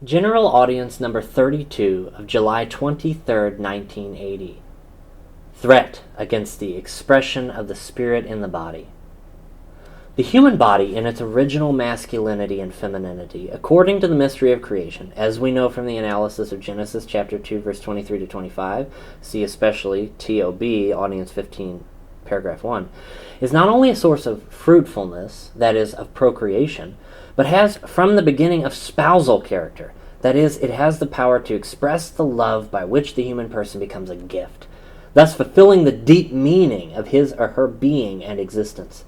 General Audience number 32 of July 23rd, 1980. Threat against the expression of the spirit in the body. The human body in its original masculinity and femininity, according to the mystery of creation, as we know from the analysis of Genesis chapter 2, verse 23 to 25, see especially TOB Audience 15, paragraph 1, is not only a source of fruitfulness, that is, of procreation, but has from the beginning of spousal character, that is, it has the power to express the love by which the human person becomes a gift, thus fulfilling the deep meaning of his or her being and existence.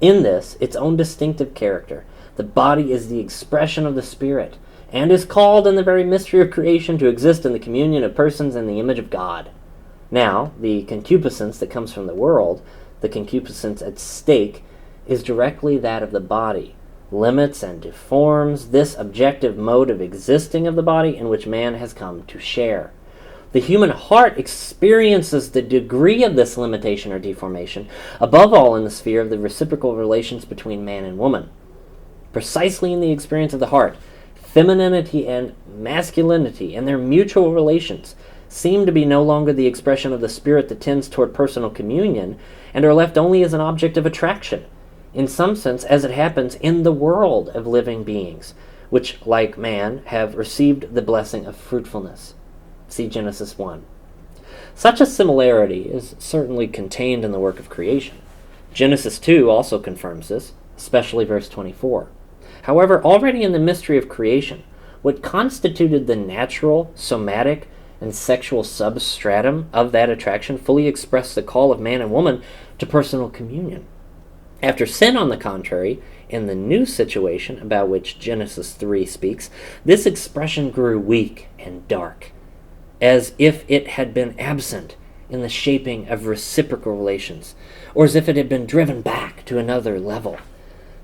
In this, its own distinctive character, the body is the expression of the spirit, and is called in the very mystery of creation to exist in the communion of persons in the image of God. Now, the concupiscence that comes from the world, the concupiscence at stake, is directly that of the body, limits and deforms this objective mode of existing of the body in which man has come to share. The human heart experiences the degree of this limitation or deformation, above all in the sphere of the reciprocal relations between man and woman. Precisely in the experience of the heart, femininity and masculinity and their mutual relations seem to be no longer the expression of the spirit that tends toward personal communion, and are left only as an object of attraction, in some sense as it happens in the world of living beings, which, like man, have received the blessing of fruitfulness. See Genesis 1. Such a similarity is certainly contained in the work of creation. Genesis 2 also confirms this, especially verse 24. However, already in the mystery of creation, what constituted the natural, somatic, and sexual substratum of that attraction fully expressed the call of man and woman to personal communion. After sin, on the contrary, in the new situation about which Genesis 3 speaks, this expression grew weak and dark, as if it had been absent in the shaping of reciprocal relations, or as if it had been driven back to another level.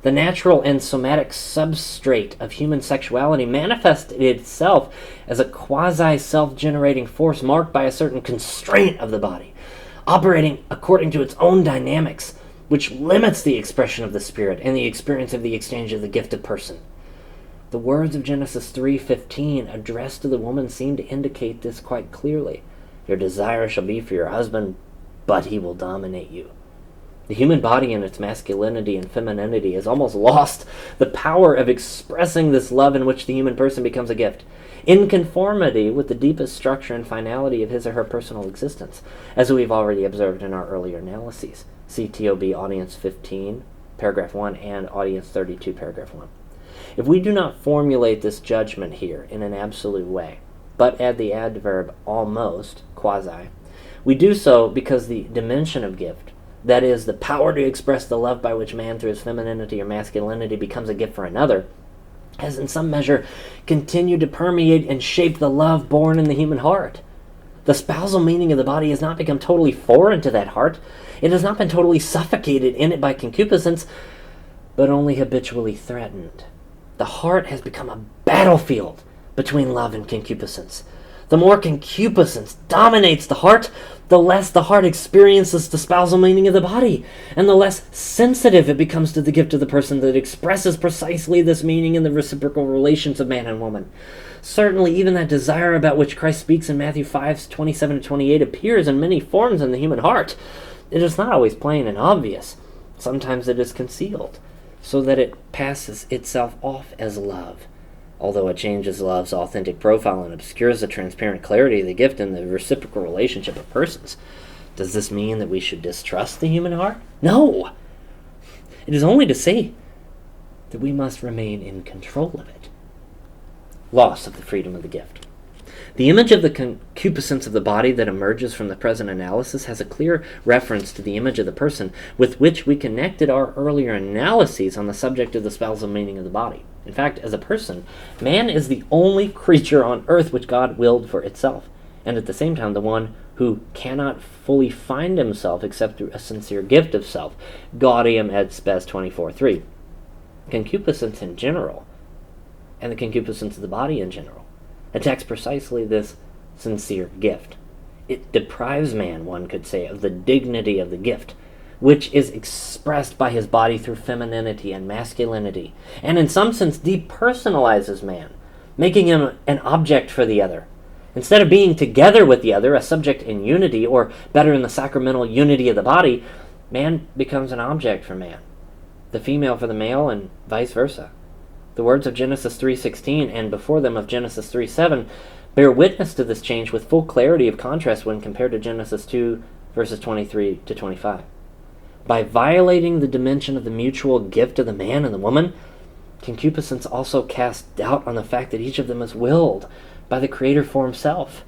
The natural and somatic substrate of human sexuality manifested itself as a quasi-self-generating force marked by a certain constraint of the body, operating according to its own dynamics, which limits the expression of the spirit and the experience of the exchange of the gifted person. The words of Genesis 3:15 addressed to the woman seem to indicate this quite clearly. Your desire shall be for your husband, but he will dominate you. The human body in its masculinity and femininity has almost lost the power of expressing this love in which the human person becomes a gift, in conformity with the deepest structure and finality of his or her personal existence, as we've already observed in our earlier analyses. See TOB Audience 15, paragraph 1, and Audience 32, paragraph 1. If we do not formulate this judgment here in an absolute way, but add the adverb almost, quasi, we do so because the dimension of gift, that is, the power to express the love by which man through his femininity or masculinity becomes a gift for another, has in some measure continued to permeate and shape the love born in the human heart. The spousal meaning of the body has not become totally foreign to that heart. It has not been totally suffocated in it by concupiscence, but only habitually threatened. The heart has become a battlefield between love and concupiscence. The more concupiscence dominates the heart, the less the heart experiences the spousal meaning of the body, and the less sensitive it becomes to the gift of the person that expresses precisely this meaning in the reciprocal relations of man and woman. Certainly, even that desire about which Christ speaks in Matthew 5:27-28 appears in many forms in the human heart. It is not always plain and obvious. Sometimes it is concealed, so that it passes itself off as love, although it changes love's authentic profile and obscures the transparent clarity of the gift in the reciprocal relationship of persons. Does this mean that we should distrust the human heart? No! It is only to say that we must remain in control of it. Loss of the freedom of the gift. The image of the concupiscence of the body that emerges from the present analysis has a clear reference to the image of the person with which we connected our earlier analyses on the subject of the spousal meaning of the body. In fact, as a person, man is the only creature on earth which God willed for itself, and at the same time the one who cannot fully find himself except through a sincere gift of self. Gaudium et spes 24:3. Concupiscence in general, and the concupiscence of the body in general, attacks precisely this sincere gift. It deprives man, one could say, of the dignity of the gift, which is expressed by his body through femininity and masculinity, and in some sense depersonalizes man, making him an object for the other. Instead of being together with the other, a subject in unity, or better in the sacramental unity of the body, man becomes an object for man, the female for the male, and vice versa. The words of Genesis 3:16 and before them of Genesis 3:7 bear witness to this change with full clarity of contrast when compared to Genesis 2 verses 23 to 25. By violating the dimension of the mutual gift of the man and the woman, concupiscence also casts doubt on the fact that each of them is willed by the Creator for himself.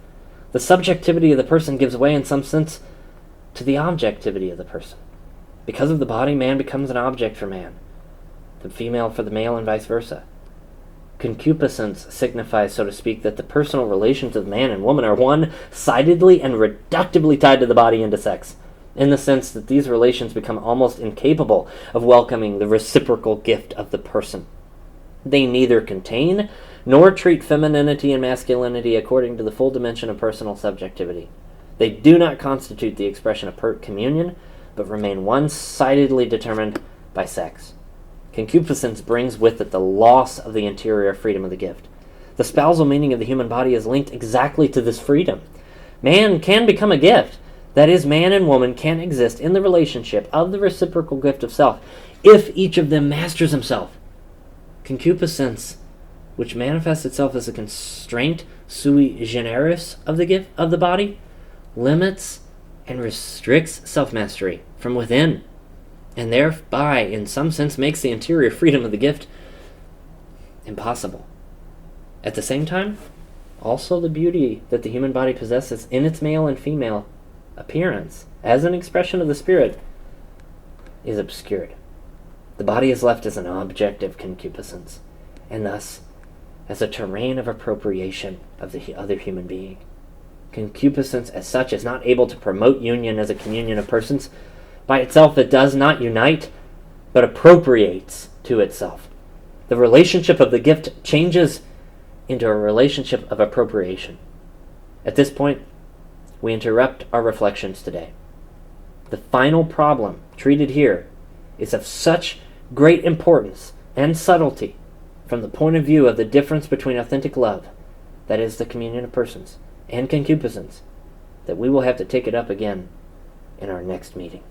The subjectivity of the person gives way in some sense to the objectivity of the person. Because of the body, man becomes an object for man, the female for the male, and vice versa. Concupiscence signifies, so to speak, that the personal relations of man and woman are one-sidedly and reductively tied to the body and to sex, in the sense that these relations become almost incapable of welcoming the reciprocal gift of the person. They neither contain nor treat femininity and masculinity according to the full dimension of personal subjectivity. They do not constitute the expression of communion, but remain one-sidedly determined by sex. Concupiscence brings with it the loss of the interior freedom of the gift. The spousal meaning of the human body is linked exactly to this freedom. Man can become a gift. That is, man and woman can exist in the relationship of the reciprocal gift of self if each of them masters himself. Concupiscence, which manifests itself as a constraint sui generis of the gift of the body, limits and restricts self-mastery from within, and thereby, in some sense, makes the interior freedom of the gift impossible. At the same time, also the beauty that the human body possesses in its male and female appearance, as an expression of the spirit, is obscured. The body is left as an object of concupiscence, and thus as a terrain of appropriation of the other human being. Concupiscence as such is not able to promote union as a communion of persons. By itself it does not unite, but appropriates to itself. The relationship of the gift changes into a relationship of appropriation. At this point, we interrupt our reflections today. The final problem treated here is of such great importance and subtlety from the point of view of the difference between authentic love, that is the communion of persons, and concupiscence, that we will have to take it up again in our next meeting.